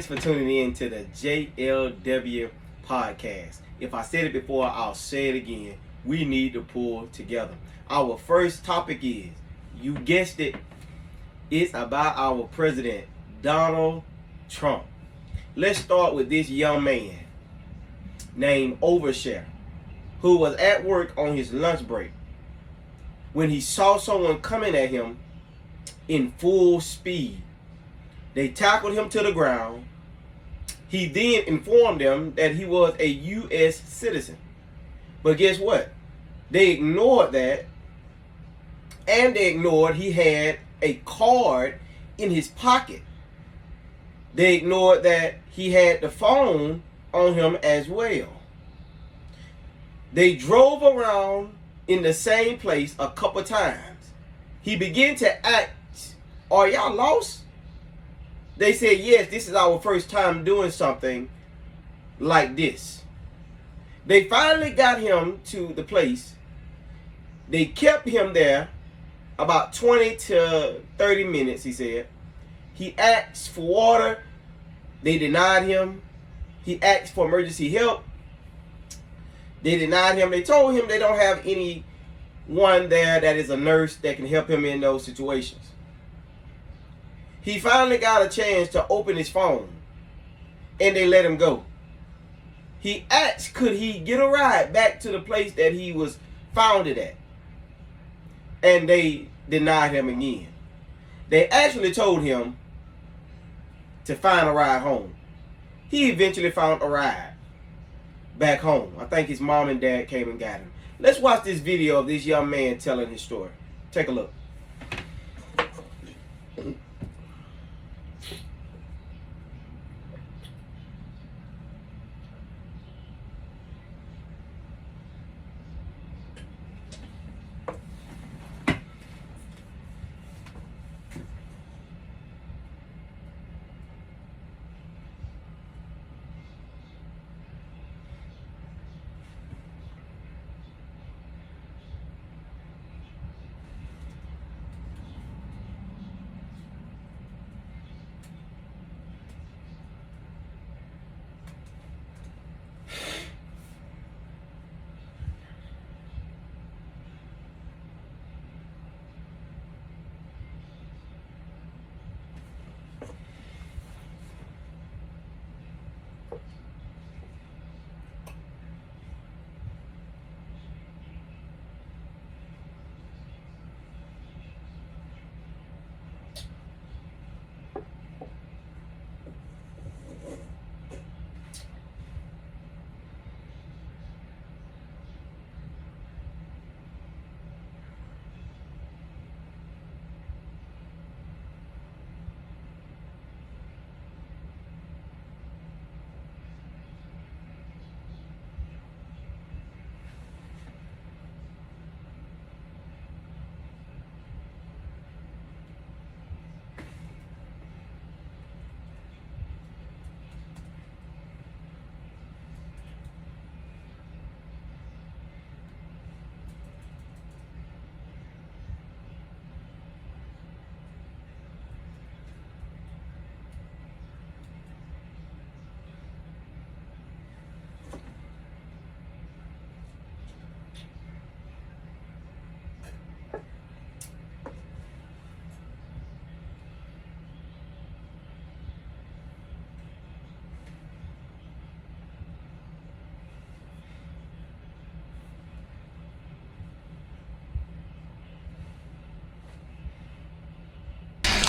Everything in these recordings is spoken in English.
for tuning in to the JLW podcast. If I said it before, I'll say it again. We need to pull together. Our first topic is, you guessed it, it's about our president, Donald Trump. Let's start with this young man named Overshare, who was at work on his lunch break when he saw someone coming at him in full speed. They tackled him to the ground. He then informed them that he was a U.S. citizen. But guess what? They ignored that, and they ignored he had a card in his pocket. They ignored that he had the phone on him as well. They drove around in the same place a couple times. He began to ask, "Are y'all lost?" They said, "Yes, this is our first time doing something like this." They finally got him to the place. They kept him there about 20 to 30 minutes, he said. He asked for water. They denied him. He asked for emergency help. They denied him. They told him they don't have anyone there that is a nurse that can help him in those situations. He finally got a chance to open his phone, and they let him go. He asked, could he get a ride back to the place that he was founded at? And they denied him again. They actually told him to find a ride home. He eventually found a ride back home. I think his mom and dad came and got him. Let's watch this video of this young man telling his story. Take a look.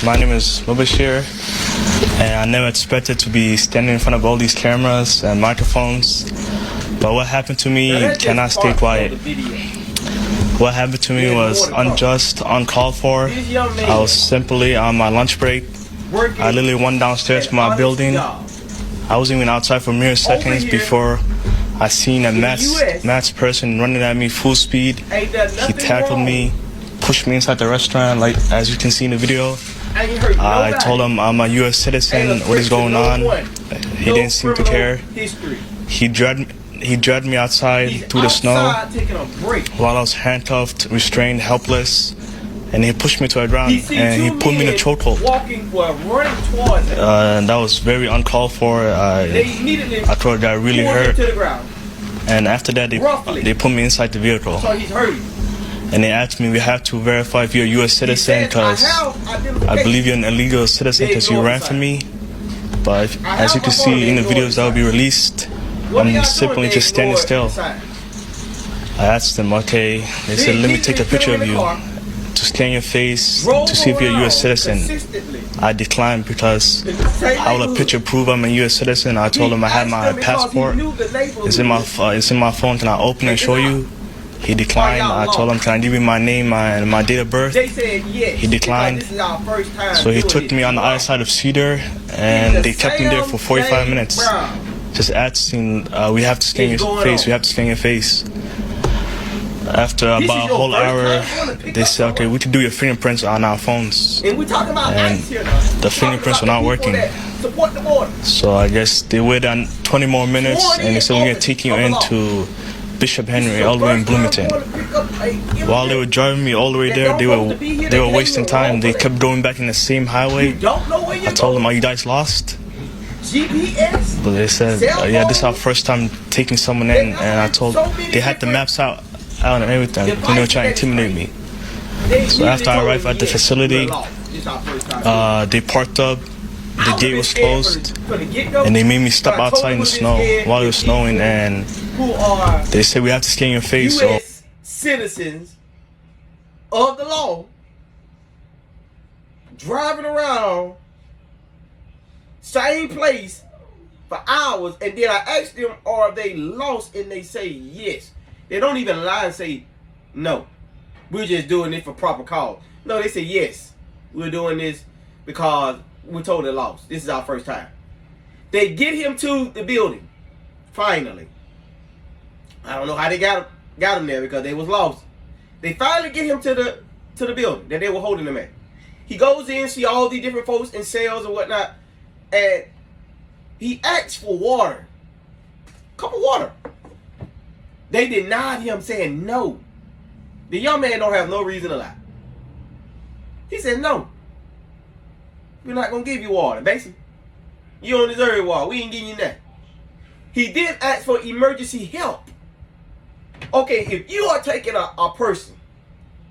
My name is Mubashir, and I never expected to be standing in front of all these cameras and microphones. But what happened to me cannot stay quiet. What happened to me was unjust, uncalled for. I was simply on my lunch break. I literally went downstairs from my building. I wasn't even outside for mere seconds before I seen a masked person running at me full speed. He tackled me, pushed me inside the restaurant, like as you can see in the video. I told him I'm a U.S. citizen, what is going on? He didn't seem to care. He dragged me outside through the snow while I was handcuffed, restrained, helpless. and he pushed me to the ground, He sees and he two put me in a men chokehold. walking, running towards him. That was very uncalled for. They immediately I thought that really pulled him hurt. to the ground. And after that, Roughly. they put me inside the vehicle. So he's hurting. And they asked me, we have to verify if you're a U.S. citizen because I believe you're an illegal citizen because you ran from me. But as you can see in the videos that will be released, I'm simply just standing still. I asked them, okay, they said, let me take a picture of you to scan your face to see if you're a U.S. citizen. I declined because how will a picture prove I'm a U.S. citizen? I told him I had my passport. It's in my phone. Can I open it and show you? He declined. I told him, can I give you my name and my date of birth? He declined. So he took me on the other side of Cedar, and they kept me there for 45 minutes. Just asking, we have to scan your face. We have to scan your face. After about a whole hour, they said, okay, we can do your fingerprints on our phones. And the fingerprints were not working. So I guess they waited 20 more minutes, and they said, we're going to take you into Bishop Henry, all the way in Bloomington. While they were driving me all the way there, they were wasting time. They kept going back in the same highway. I told them, are you guys lost? But they said, yeah, this is our first time taking someone in. And I told them, they had the maps out and everything. They were trying to intimidate me. So after I arrived at the facility, they parked up. The gate was closed, and they made me stop outside in the snow while it was snowing, and they said we have to scan your face. U.S. citizens of the law driving around same place for hours, and then I asked them, are they lost? And they say yes. They don't even lie and say no. We're just doing it for proper cause. No, they say yes. We're doing this because we're totally lost. This is our first time. They get him to the building. Finally. I don't know how they got him there because they was lost. They finally get him to the building that they were holding him at. He goes in, see all these different folks in cells and whatnot, and he asks for water. Cup of water. They denied him, saying no. The young man don't have no reason to lie. He said no. We're not going to give you water, basically. You don't deserve water. We ain't giving you that. He did ask for emergency help. Okay, if you are taking a person,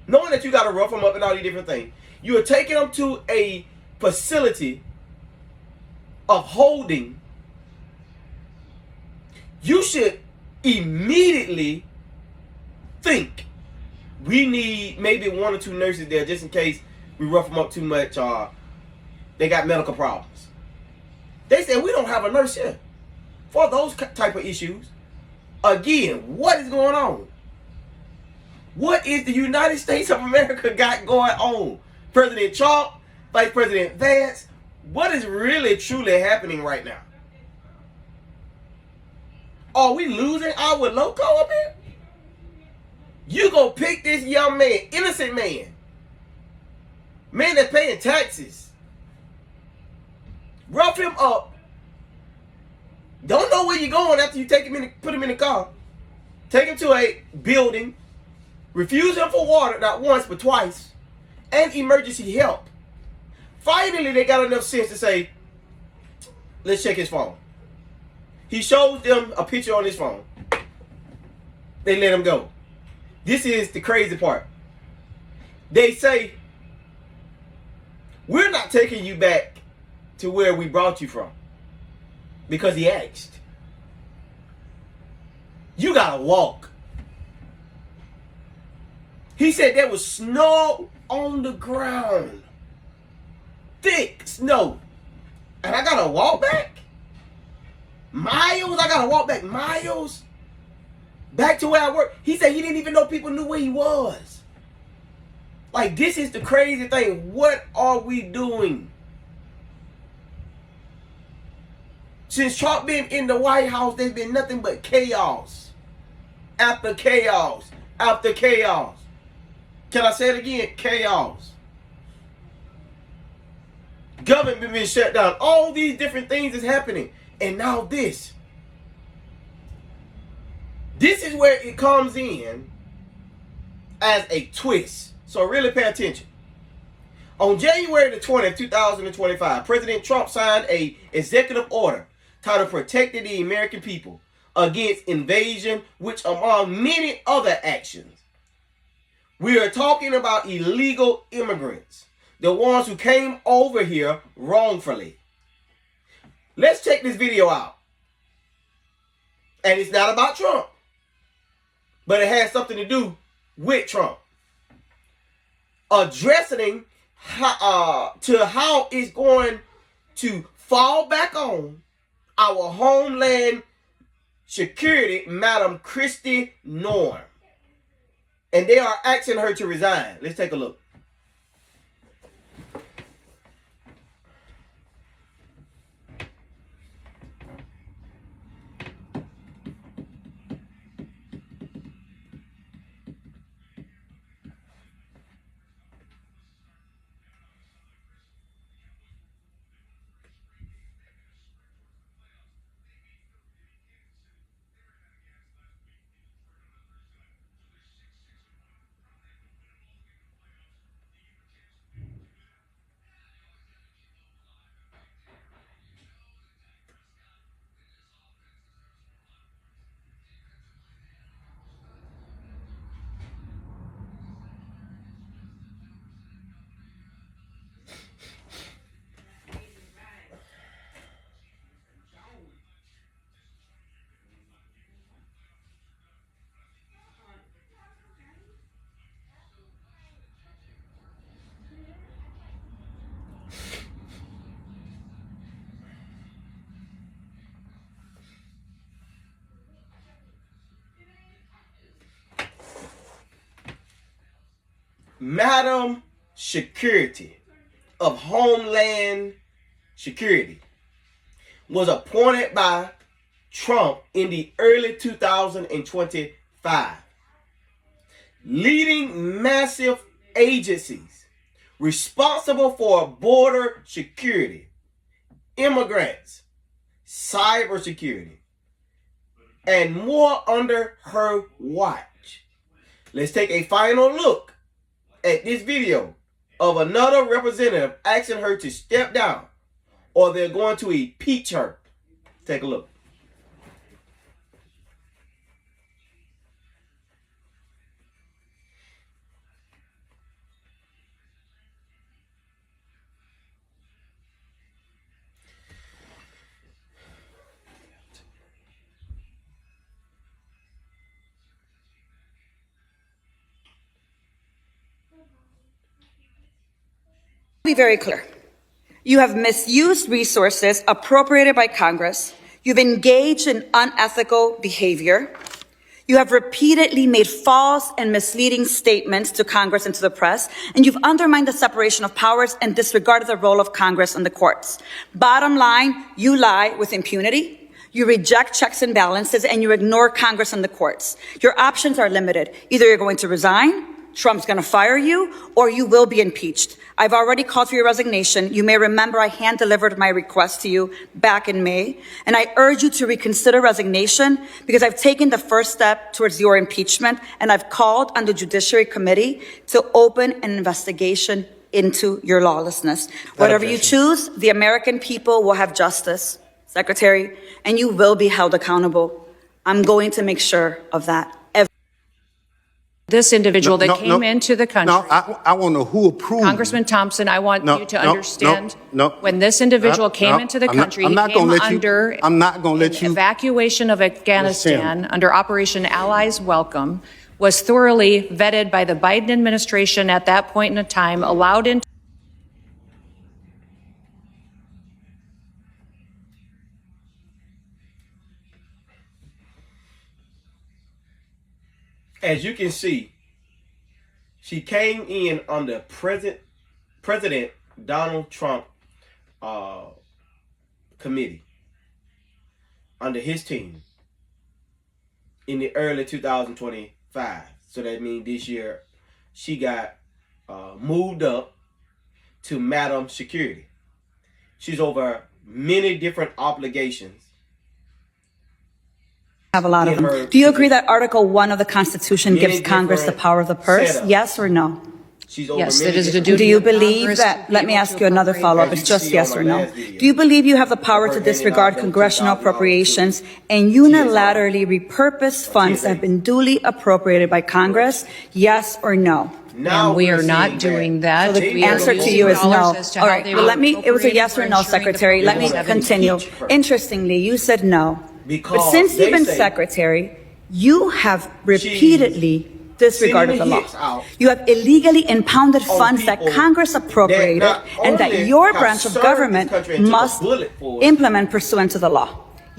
knowing that you got to rough them up and all these different things, you are taking them to a facility of holding, you should immediately think, we need maybe 1 or 2 nurses there just in case we rough them up too much or they got medical problems. They said, we don't have a nurse here for those type of issues. Again, what is going on? What is the United States of America got going on? President Trump, Vice President Vance, what is really truly happening right now? Are we losing our loco up here? You gonna pick this young man, innocent man that's paying taxes, rough him up, don't know where you're going after you take him in, put him in the car, take him to a building, refuse him for water, not once but twice, and emergency help. Finally, they got enough sense to say, let's check his phone. He shows them a picture on his phone. They let him go. This is the crazy part. They say, we're not taking you back to where we brought you from because he asked. You gotta walk. He said there was snow on the ground. Thick snow. And I gotta walk back? Miles? I gotta walk back miles? Back to where I work. He said he didn't even know people knew where he was. Like, this is the crazy thing. What are we doing? Since Trump been in the White House, there's been nothing but chaos. After chaos. After chaos. Can I say it again? Chaos. Government been shut down. All these different things is happening. And now this. This is where it comes in as a twist. So really pay attention. On January the 20th, 2025, President Trump signed an executive order titled Protecting the American People Against Invasion, which among many other actions. We are talking about illegal immigrants, the ones who came over here wrongfully. Let's check this video out. And it's not about Trump, but it has something to do with Trump. Addressing how it's going to fall back on our Homeland Security, Madam KRISTI NOEM. And they are asking her to resign. Let's take a look. Madam Security of Homeland Security was appointed by Trump in the early 2025, leading massive agencies responsible for border security, immigrants, cybersecurity, and more under her watch. Let's take a final look at this video of another representative asking her to step down or they're going to impeach her. Take a look. Be very clear. You have misused resources appropriated by Congress. You've engaged in unethical behavior. You have repeatedly made false and misleading statements to Congress and to the press, and you've undermined the separation of powers and disregarded the role of Congress and the courts. Bottom line, you lie with impunity. You reject checks and balances, and you ignore Congress and the courts. Your options are limited. Either you're going to resign, Trump's going to fire you, or you will be impeached. I've already called for your resignation. You may remember I hand-delivered my request to you back in May, and I urge you to reconsider resignation because I've taken the first step towards your impeachment, and I've called on the Judiciary Committee to open an investigation into your lawlessness. Whatever you choose, the American people will have justice, Secretary, and you will be held accountable. I'm going to make sure of that. This individual that came into the country. No, I want to know who approved. Congressman Thompson, I want you to understand. When this individual came into the country, he came under evacuation of Afghanistan under Operation Allies Welcome, was thoroughly vetted by the Biden administration at that point in time, allowed into. As you can see, she came in under President Donald Trump committee, under his team, in the early 2025. So that means this year she got moved up to Madam Security. She's over many different obligations. Have a lot of them. Do you agree that Article 1 of the Constitution gives Congress the power of the purse? Yes or no? She's over Yes, many it is the different- duty Do you of believe Congress that, to be let me able ask to you another appropriate follow-up, As it's you just see yes on or my no. last video. Do you believe you have the power to Her handing disregard out them congressional $2,000 appropriations to and unilaterally repurpose funds that have TSA. been duly appropriated by Congress? Yes or no? Now And we we're are not seeing doing So that. the We are answer to using you is no. dollars as to All how right, they well, were it was a appropriated yes for or no, ensuring the Secretary. Let me 2017. continue. Impeach her. Interestingly, you said no. But Because since you've they been say Secretary, you have repeatedly disregarded the sending law. hits out You have illegally impounded on funds that people Congress appropriated that not and that only your have branch of served government this country and took a must bullet for us, implement pursuant to the law.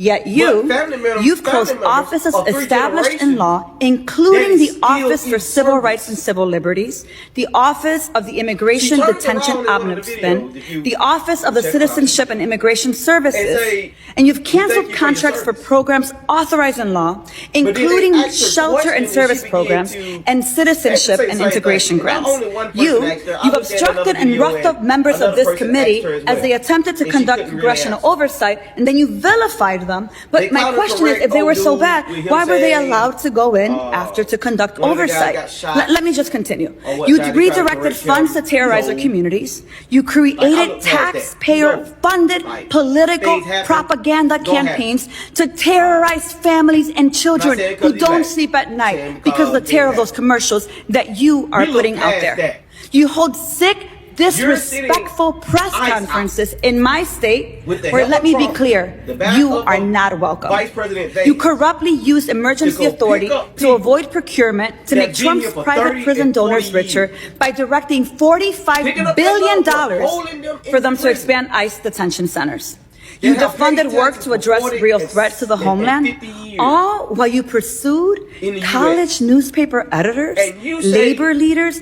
Yet family you've closed members offices of 3 established in generations law, including that the is still Office for in Civil service. Rights and Civil Liberties, the Office of the Immigration She turned Detention around in one of the Ombudsman, videos, if you the Office of the check it out, Citizenship and Immigration and Services, say, and you've "We canceled thank you for your contracts for service." programs authorized in law, then they including asked her shelter and questions, and service she began programs to and citizenship say the and same integration thing. Not grants. only one person asked her, I You've looked at obstructed another and video roughed up and members of another this person committee asked her as as they well, attempted to and she conduct couldn't really congressional answer. oversight, and then you vilified them. But They my counter question is, correct if they were so old bad, dude with him why were they saying, allowed to go in after to conduct one of the guys oversight? got shot Let me just continue. on what You side they tried to redirected correct funds to him, terrorize you our know. communities. You Like, I created look past that. taxpayer-funded Like, political things happen, propaganda gonna happen. campaigns to terrorize families and children saying 'cause who he's don't black. sleep at Saying night because because of the terror of things those commercials that you are We look putting out past there. that. You hold sick, You're disrespectful sitting press ice out conferences in my state with the where, help let of me be Trump, clear, the back you of are not welcome. Vice President Vance You corruptly used to emergency go authority pick up to people avoid procurement to that make been Trump's here for private 30 prison and 40 donors richer years. by directing Picking $45 up billion that number, holding them in for them to prison. expand ICE detention centers. They You have defunded paid work taxes to for address 40 real and threats to the 50 homeland, years all while you pursued in the college US. newspaper editors, And you say labor leaders,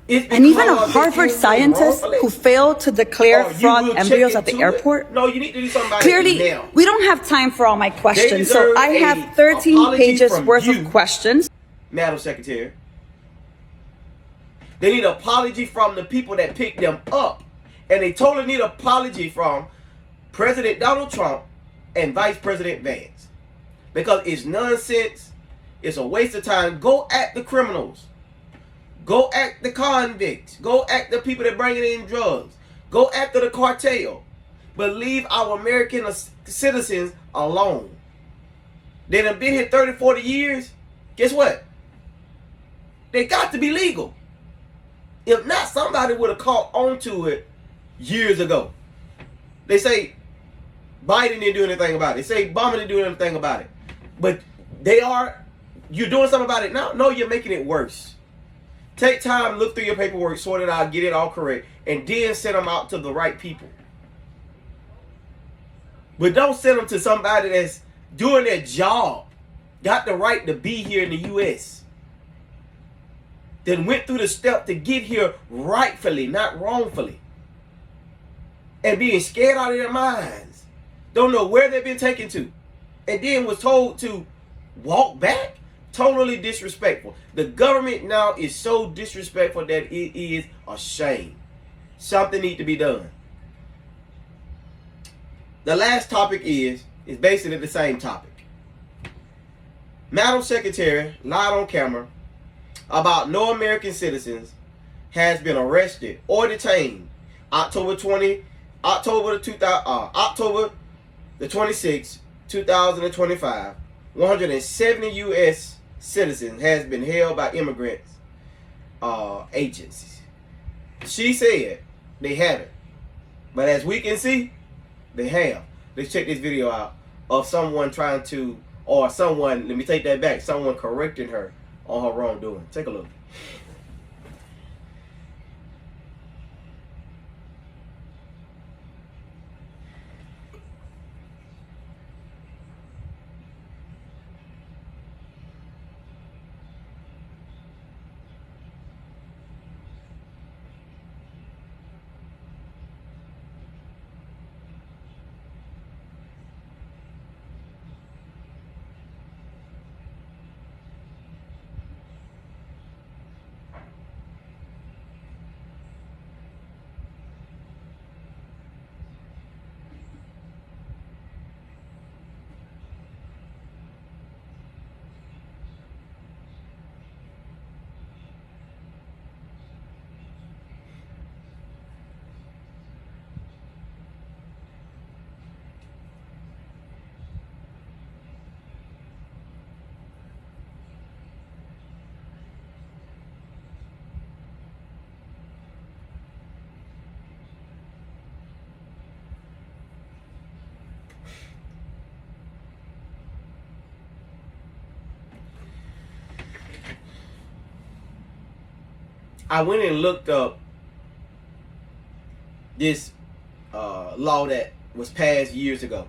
it's and even a because they Harvard came in scientist wrongfully? who failed to declare Or you fraud will check embryos at the into it? airport. No, you need to do something about Clearly, it now. we don't have time for all my questions, so deserve I a have 13 apology pages from worth you. of questions. Madam Secretary. They need an apology from the people that picked them up. And they totally need an apology from President Donald Trump and Vice President Vance. Because it's nonsense. It's a waste of time. Go at the criminals. Go at the convicts. Go at the people that bringing in drugs. Go after the cartel. But leave our American citizens alone. They done been here 30, 40 years. Guess what? They got to be legal. If not, somebody would have caught on to it years ago. They say Biden didn't do anything about it. They say Obama didn't do anything about it. But you're doing something about it now? No, you're making it worse. Take time, look through your paperwork, sort it out, get it all correct, and then send them out to the right people. But don't send them to somebody that's doing their job, got the right to be here in the U.S., then went through the step to get here rightfully, not wrongfully, and being scared out of their minds, don't know where they've been taken to, and then was told to walk back. Totally disrespectful. The government now is so disrespectful that it is a shame. Something needs to be done. The last topic is basically the same topic. Madam Secretary lied on camera about no American citizens has been arrested or detained October the 26th, 2025. 170 U.S. citizens has been held by immigrants agencies. She said they haven't, but as we can see, they have. Let's check this video out of someone trying to, or someone, let me take that back, someone correcting her on her wrongdoing. Take a look. I went and looked up this law that was passed years ago.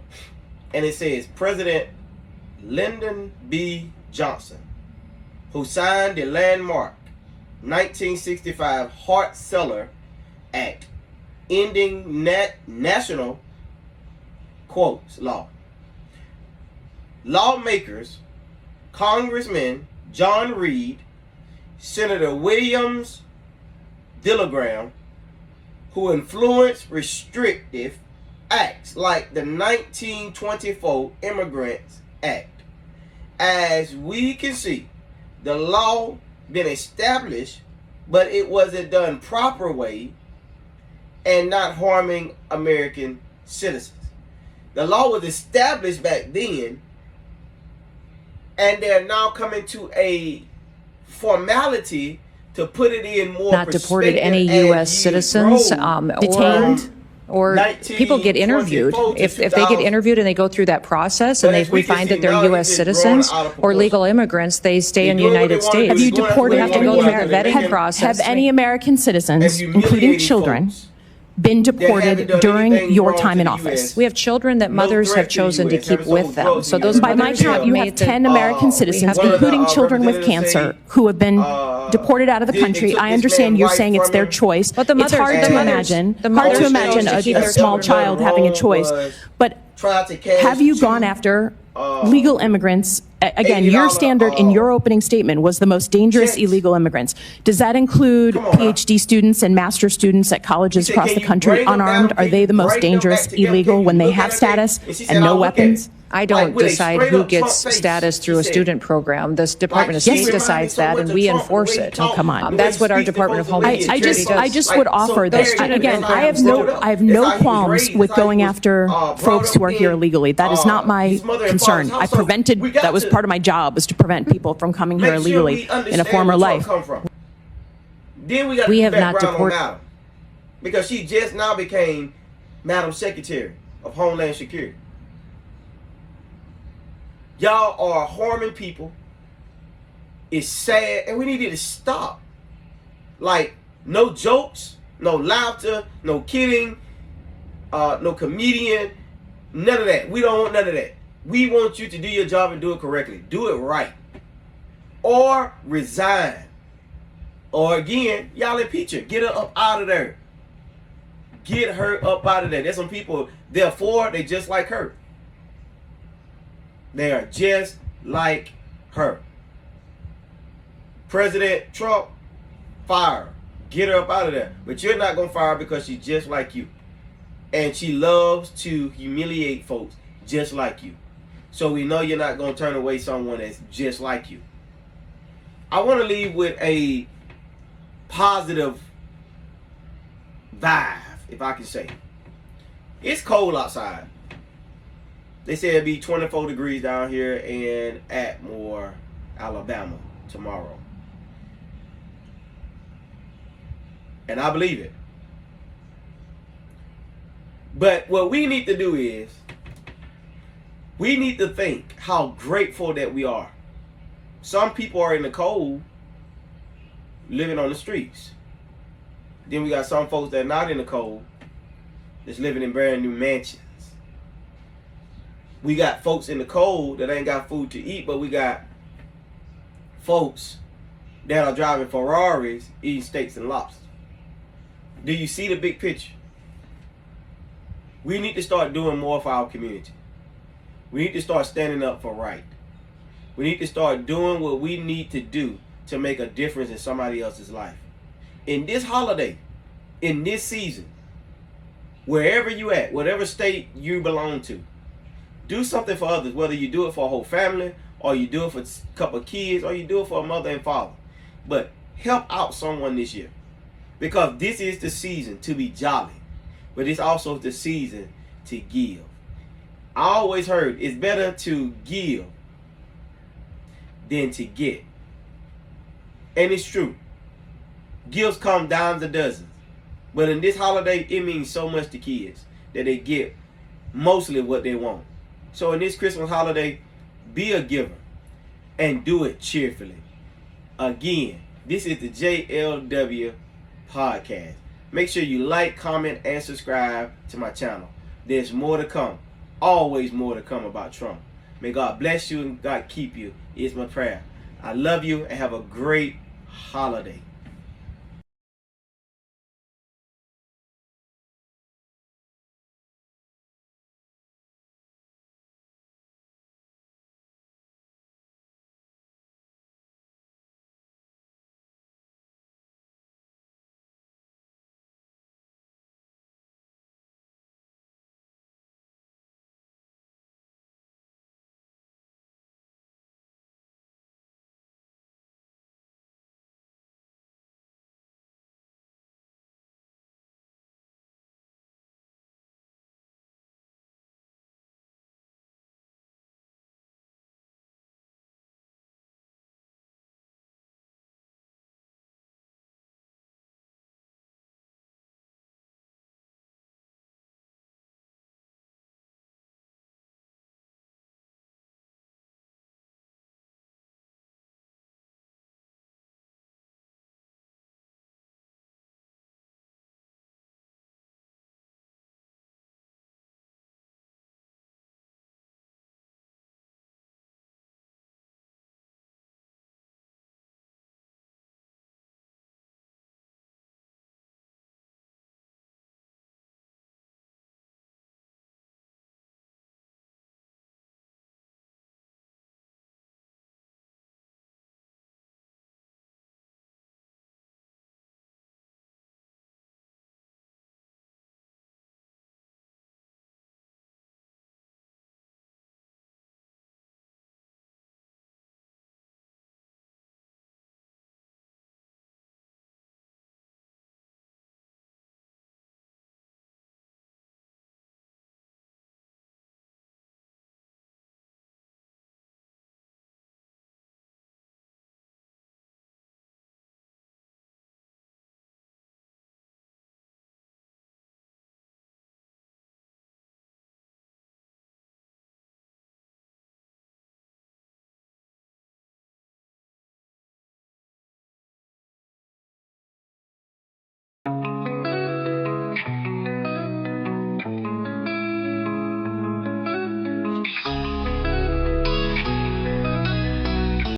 And it says President Lyndon B. Johnson, who signed the landmark 1965 Hart-Celler Act, ending national quotes law. Lawmakers, Congressman John Reed, Senator Williams Dillingham, who influenced restrictive acts like the 1924 Immigrants Act. As we can see, the law been established, but it wasn't done proper way and not harming American citizens. The law was established back then, and they're now coming to a formality to put it in more not deported any U.S. citizens, detained, or people get interviewed. If they get interviewed and they go through that process and we find that they're U.S. citizens or legal immigrants, they stay in the United States. Have you deported have to go through the vetting process? Have any American citizens, including children, been deported during your time in office? We have children that mothers have chosen to keep with them. So those by my count, you have 10 American citizens, including children with cancer, who have been deported out of the country. I understand you're saying it's their choice. But it's hard to imagine a small child having a choice. But have you gone after legal immigrants? Again, your standard in your opening statement was the most dangerous illegal immigrants. Does that include PhD students and master's students at colleges across the country unarmed? Are they the most dangerous illegal when they have status and no weapons? I don't decide who gets status through a student program. This Department of State decides that, and we enforce it. Oh, come on. That's what our Department of Homeland Security does. I just would offer that, again, I have no qualms with going after folks who are here illegally. That is not my concern. I prevented, that was part of my job, was to prevent people from coming here illegally in a former life. Then we have not deported Madam, because she just now became Madam Secretary of Homeland Security. Y'all are harming people. It's sad, and we need it to stop. Like, no jokes, no laughter, no kidding, no comedian, none of that. We don't want none of that. We want you to do your job and do it correctly. Do it right. Or resign. Or again, y'all impeach her. Get her up out of there. Get her up out of there. There's some people, therefore, they just like her. They are just like her. President Trump, fire her. Get her up out of there. But you're not going to fire her because she's just like you. And she loves to humiliate folks just like you. So we know you're not going to turn away someone that's just like you. I want to leave with a positive vibe, if I can say. It's cold outside. They say it'll be 24 degrees down here in Atmore, Alabama tomorrow. And I believe it. But what we need to do is, we need to think how grateful that we are. Some people are in the cold, living on the streets. Then we got some folks that are not in the cold, that's living in brand new mansions. We got folks in the cold that ain't got food to eat, but we got folks that are driving Ferraris, eating steaks and lobster. Do you see the big picture? We need to start doing more for our community. We need to start standing up for right. We need to start doing what we need to do to make a difference in somebody else's life. In this holiday, in this season, wherever you at, whatever state you belong to, do something for others, whether you do it for a whole family, or you do it for a couple of kids, or you do it for a mother and father. But help out someone this year. Because this is the season to be jolly. But it's also the season to give. I always heard it's better to give than to get. And it's true. Gifts come dimes a dozen. But in this holiday, it means so much to kids that they get mostly what they want. So in this Christmas holiday, be a giver and do it cheerfully. Again, This is the JLW Podcast. Make sure you like, comment, and subscribe to my channel. There's more to come. Always more to come about Trump. May God bless you and God keep you is my prayer. I love you and have a great holiday.